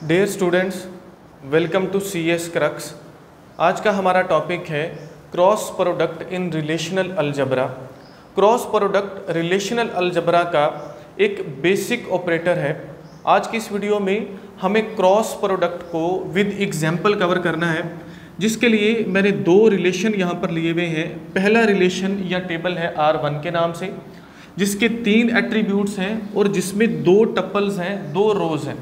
Dear students, welcome to CS Crux. आज का हमारा टॉपिक है cross product in relational algebra. Cross product relational algebra का एक बेसिक ऑपरेटर है। आज की इस वीडियो में हमें क्रॉस प्रोडक्ट को विद एग्जाम्पल कवर करना है, जिसके लिए मैंने दो रिलेशन यहाँ पर लिए हुए हैं। पहला रिलेशन या टेबल है R1 के नाम से, जिसके 3 एट्रीब्यूट्स हैं और जिसमें 2 टपल्स हैं, 2 रोज हैं।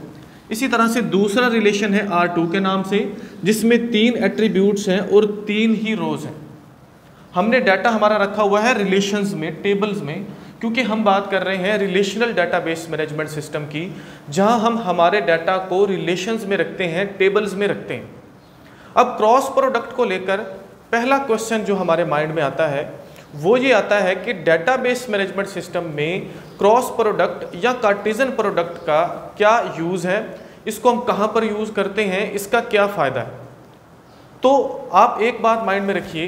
इसी तरह से दूसरा रिलेशन है R2 के नाम से, जिसमें 3 एट्रीब्यूट्स हैं और 3 ही रोज हैं। हमने डाटा हमारा रखा हुआ है रिलेशंस में, टेबल्स में, क्योंकि हम बात कर रहे हैं रिलेशनल डाटाबेस मैनेजमेंट सिस्टम की, जहां हम हमारे डाटा को रिलेशंस में रखते हैं, टेबल्स में रखते हैं। अब क्रॉस प्रोडक्ट को लेकर पहला क्वेश्चन जो हमारे माइंड में आता है वो ये आता है कि डेटाबेस मैनेजमेंट सिस्टम में क्रॉस प्रोडक्ट या कार्टेशियन प्रोडक्ट का क्या यूज़ है, इसको हम कहाँ पर यूज़ करते हैं, इसका क्या फ़ायदा है। तो आप एक बात माइंड में रखिए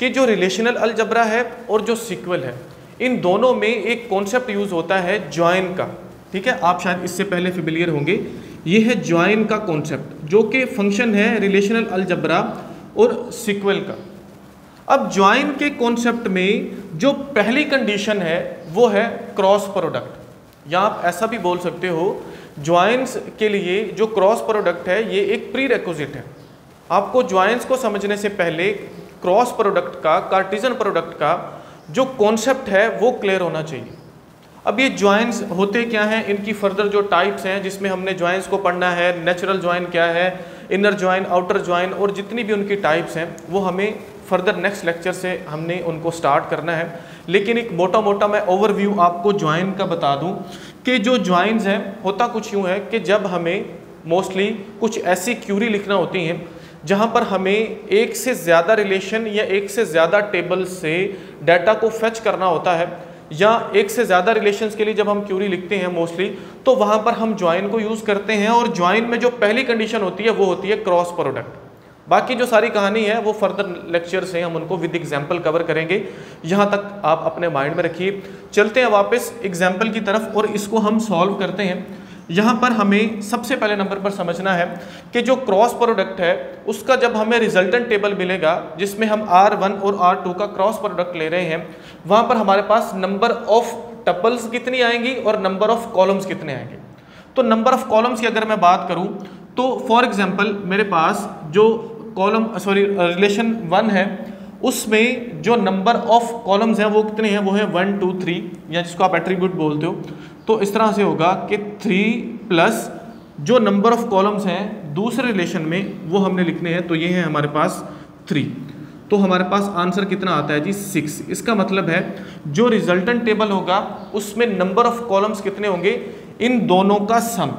कि जो रिलेशनल अलजबरा है और जो सीक्वल है, इन दोनों में एक कॉन्सेप्ट यूज़ होता है ज्वाइन का। ठीक है, आप शायद इससे पहले फेमिलियर होंगे। ये है ज्वाइन का कॉन्सेप्ट, जो कि फंक्शन है रिलेशनल अलजबरा और सीक्वल का। अब ज्वाइन के कॉन्सेप्ट में जो पहली कंडीशन है वो है क्रॉस प्रोडक्ट, या आप ऐसा भी बोल सकते हो, ज्वाइंस के लिए जो क्रॉस प्रोडक्ट है ये एक प्री रिक्विजिट है। आपको ज्वाइंस को समझने से पहले क्रॉस प्रोडक्ट का, कार्टेशियन प्रोडक्ट का जो कॉन्सेप्ट है वो क्लियर होना चाहिए। अब ये ज्वाइंस होते क्या हैं, इनकी फर्दर जो टाइप्स हैं जिसमें हमने ज्वाइंस को पढ़ना है, नेचुरल ज्वाइन क्या है, इनर ज्वाइन, आउटर ज्वाइन, और जितनी भी उनकी टाइप्स हैं वो हमें फर्दर नेक्स्ट लेक्चर से हमने उनको स्टार्ट करना है। लेकिन एक मोटा मोटा मैं ओवरव्यू आपको ज्वाइन का बता दूं कि जो ज्वाइंस हैं, होता कुछ यूँ है कि जब हमें मोस्टली कुछ ऐसी क्यूरी लिखना होती हैं जहाँ पर हमें एक से ज़्यादा रिलेशन या एक से ज़्यादा टेबल से डाटा को फेच करना होता है, या एक से ज़्यादा रिलेशंस के लिए जब हम क्यूरी लिखते हैं मोस्टली, तो वहाँ पर हम ज्वाइन को यूज़ करते हैं। और ज्वाइन में जो पहली कंडीशन होती है वो होती है क्रॉस प्रोडक्ट। बाकी जो सारी कहानी है वो फर्दर लेक्चर से हम उनको विद एग्जाम्पल कवर करेंगे। यहाँ तक आप अपने माइंड में रखिए। चलते हैं वापस एग्जाम्पल की तरफ और इसको हम सॉल्व करते हैं। यहाँ पर हमें सबसे पहले नंबर पर समझना है कि जो क्रॉस प्रोडक्ट है उसका जब हमें रिजल्टेंट टेबल मिलेगा, जिसमें हम R1 और R2 का क्रॉस प्रोडक्ट ले रहे हैं, वहाँ पर हमारे पास नंबर ऑफ टपल्स कितनी आएंगी और नंबर ऑफ कॉलम्स कितने आएंगे। तो नंबर ऑफ कॉलम्स की अगर मैं बात करूँ तो फॉर एग्जाम्पल मेरे पास जो रिलेशन 1 है उसमें जो नंबर ऑफ कॉलम्स हैं वो कितने हैं, वो है 1 2 3, या जिसको आप एट्रीब्यूट बोलते हो। तो इस तरह से होगा कि 3 प्लस जो नंबर ऑफ कॉलम्स हैं दूसरे रिलेशन में वो हमने लिखने हैं, तो ये है हमारे पास 3। तो हमारे पास आंसर कितना आता है जी, 6। इसका मतलब है जो रिजल्टेंट टेबल होगा उसमें नंबर ऑफ कॉलम्स कितने होंगे, इन दोनों का सम।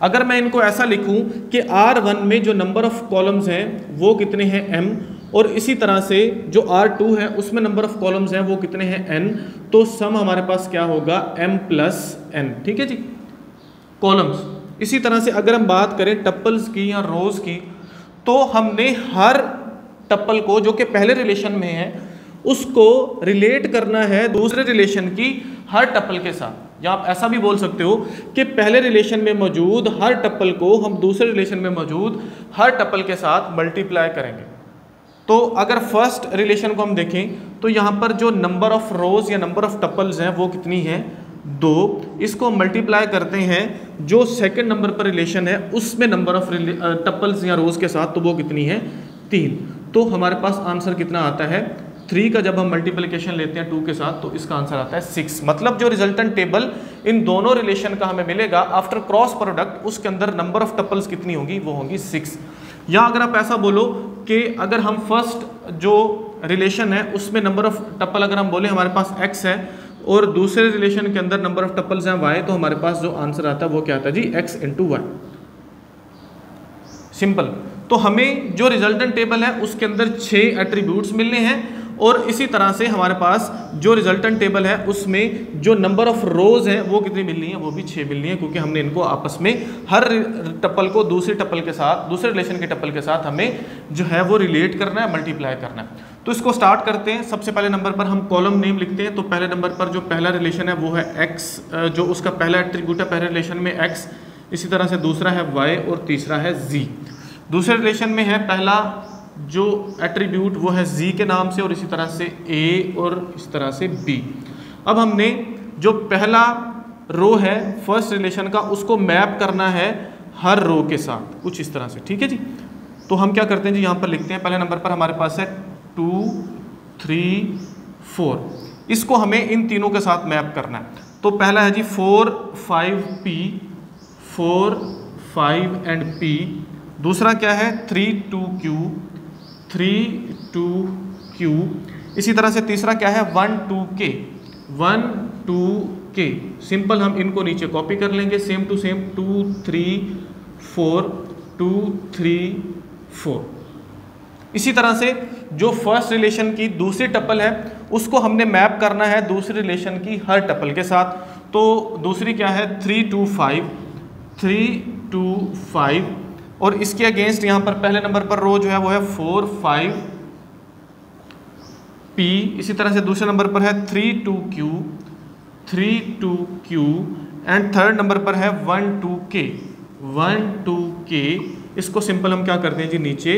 अगर मैं इनको ऐसा लिखूं कि R1 में जो नंबर ऑफ कॉलम्स हैं वो कितने हैं, m, और इसी तरह से जो R2 है उसमें नंबर ऑफ कॉलम्स हैं वो कितने हैं, n, तो सम हमारे पास क्या होगा, m प्लस n। ठीक है जी, कॉलम्स। इसी तरह से अगर हम बात करें टप्पल्स की या रोज की, तो हमने हर टप्पल को जो कि पहले रिलेशन में है उसको रिलेट करना है दूसरे रिलेशन की हर टप्पल के साथ। या आप ऐसा भी बोल सकते हो कि पहले रिलेशन में मौजूद हर टप्पल को हम दूसरे रिलेशन में मौजूद हर टप्पल के साथ मल्टीप्लाई करेंगे। तो अगर फर्स्ट रिलेशन को हम देखें तो यहाँ पर जो नंबर ऑफ रोज या नंबर ऑफ टप्पल्स हैं वो कितनी है, 2। इसको मल्टीप्लाई करते हैं जो सेकंड नंबर पर रिलेशन है उसमें नंबर ऑफ टप्पल्स या रोज के साथ, तो वो कितनी है, 3। तो हमारे पास आंसर कितना आता है, 3 का जब हम मल्टीप्लिकेशन लेते हैं 2 के साथ तो इसका आंसर आता है 6। मतलब जो रिजल्टेंट टेबल इन दोनों रिलेशन का हमें मिलेगा आफ्टर क्रॉस प्रोडक्ट, उसके अंदर नंबर ऑफ टपल्स कितनी होगी, वो होंगी 6। या अगर आप ऐसा बोलो कि अगर हम फर्स्ट जो रिलेशन है उसमें नंबर ऑफ टपल अगर हम बोले हमारे पास x है और दूसरे रिलेशन के अंदर नंबर ऑफ टपल्स हैं y, तो हमारे पास जो आंसर आता है वो क्या आता है जी, x इंटू वाई। सिंपल। तो हमें जो रिजल्टेंट टेबल है उसके अंदर 6 एट्रीब्यूट्स मिलने हैं, और इसी तरह से हमारे पास जो रिजल्टेंट टेबल है उसमें जो नंबर ऑफ रोज हैं वो कितनी मिलनी है, वो भी 6 मिलनी है, क्योंकि हमने इनको आपस में हर टप्पल को दूसरे टप्पल के साथ, दूसरे रिलेशन के टप्पल के साथ हमें जो है वो रिलेट करना है, मल्टीप्लाई करना है। तो इसको स्टार्ट करते हैं। सबसे पहले नंबर पर हम कॉलम नेम लिखते हैं। तो पहले नंबर पर जो पहला रिलेशन है वो है x, जो उसका पहला एट्रीब्यूट है पहले रिलेशन में x, इसी तरह से दूसरा है y और तीसरा है z। दूसरे रिलेशन में है पहला जो एट्रीब्यूट वो है z के नाम से और इसी तरह से a और इस तरह से b। अब हमने जो पहला रो है फर्स्ट रिलेशन का उसको मैप करना है हर रो के साथ कुछ इस तरह से, ठीक है जी। तो हम क्या करते हैं जी, यहाँ पर लिखते हैं पहले नंबर पर हमारे पास है 2 3 4, इसको हमें इन तीनों के साथ मैप करना है। तो पहला है जी 4 5 p, 4 5 एंड p। दूसरा क्या है 3 2 q, 3 2 q। इसी तरह से तीसरा क्या है 1 2 k, 1 2 k। सिंपल हम इनको नीचे कॉपी कर लेंगे सेम टू सेम 2 3 4 2 3 4। इसी तरह से जो फर्स्ट रिलेशन की दूसरी टपल है उसको हमने मैप करना है दूसरी रिलेशन की हर टपल के साथ। तो दूसरी क्या है 3 2 5, 3 2 5 और इसके अगेंस्ट यहाँ पर पहले नंबर पर रो जो है वो है 4 5 p। इसी तरह से दूसरे नंबर पर है 3 2 q, 3 2 q and third number पर है 1 2 k, 1 2 k। इसको सिंपल हम क्या करते हैं जी, नीचे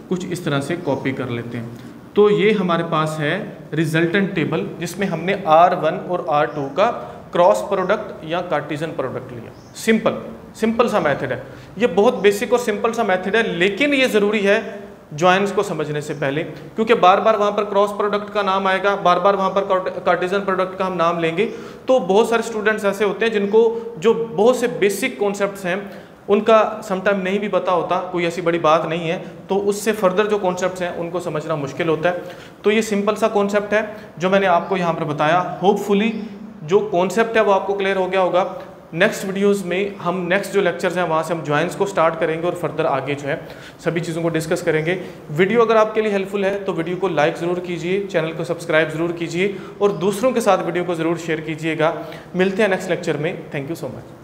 कुछ इस तरह से कॉपी कर लेते हैं। तो ये हमारे पास है रिजल्टेंट टेबल जिसमें हमने R1 और R2 का क्रॉस प्रोडक्ट या कार्टेशियन प्रोडक्ट लिया। सिंपल सा मेथड है, ये बहुत बेसिक और सिंपल सा मेथड है, लेकिन ये ज़रूरी है जॉइंस को समझने से पहले, क्योंकि बार बार वहाँ पर क्रॉस प्रोडक्ट का नाम आएगा, बार बार वहाँ पर कार्टेशियन प्रोडक्ट का हम नाम लेंगे। तो बहुत सारे स्टूडेंट्स ऐसे होते हैं जिनको जो बहुत से बेसिक कॉन्सेप्ट्स हैं उनका समटाइम नहीं भी पता होता, कोई ऐसी बड़ी बात नहीं है, तो उससे फर्दर जो कॉन्सेप्ट्स हैं उनको समझना मुश्किल होता है। तो ये सिंपल सा कॉन्सेप्ट है जो मैंने आपको यहाँ पर बताया। होपफुली जो कॉन्सेप्ट है वो आपको क्लियर हो गया होगा। नेक्स्ट वीडियोस में हम नेक्स्ट जो लेक्चर्स हैं वहाँ से हम जॉइंस को स्टार्ट करेंगे और फर्दर आगे जो है सभी चीज़ों को डिस्कस करेंगे। वीडियो अगर आपके लिए हेल्पफुल है तो वीडियो को लाइक ज़रूर कीजिए, चैनल को सब्सक्राइब ज़रूर कीजिए और दूसरों के साथ वीडियो को ज़रूर शेयर कीजिएगा। मिलते हैं नेक्स्ट लेक्चर में। Thank you so much.